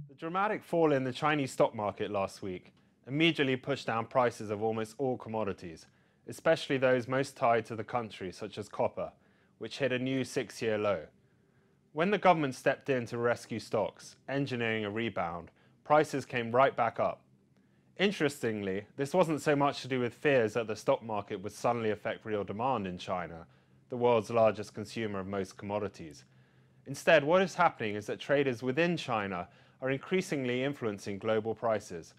The dramatic fall in the Chinese stock market last week immediately pushed down prices of almost all commodities, especially those most tied to the country, such as copper, which hit a new 6-year low. When the government stepped in to rescue stocks, engineering a rebound, prices came right back up. Interestingly, this wasn't so much to do with fears that the stock market would suddenly affect real demand in China, the world's largest consumer of most commodities. Instead, what is happening is that traders within China are increasingly influencing global prices.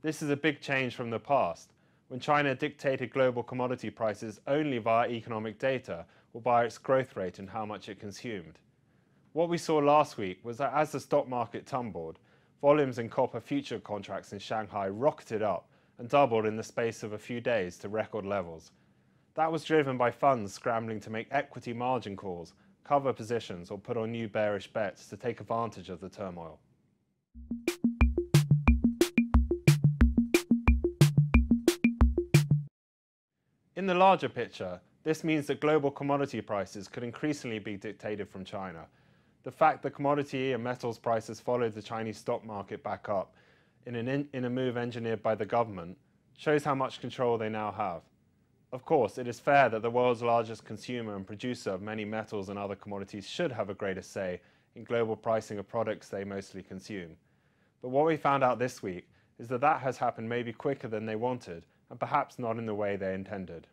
This is a big change from the past, when China dictated global commodity prices only via economic data or by its growth rate and how much it consumed. What we saw last week was that as the stock market tumbled, volumes in copper future contracts in Shanghai rocketed up and doubled in the space of a few days to record levels. That was driven by funds scrambling to make equity margin calls, cover positions, or put on new bearish bets to take advantage of the turmoil. In the larger picture, this means that global commodity prices could increasingly be dictated from China. The fact that commodity and metals prices followed the Chinese stock market back up in a move engineered by the government shows how much control they now have. Of course, it is fair that the world's largest consumer and producer of many metals and other commodities should have a greater say in global pricing of products they mostly consume. But what we found out this week is that that has happened maybe quicker than they wanted, and perhaps not in the way they intended.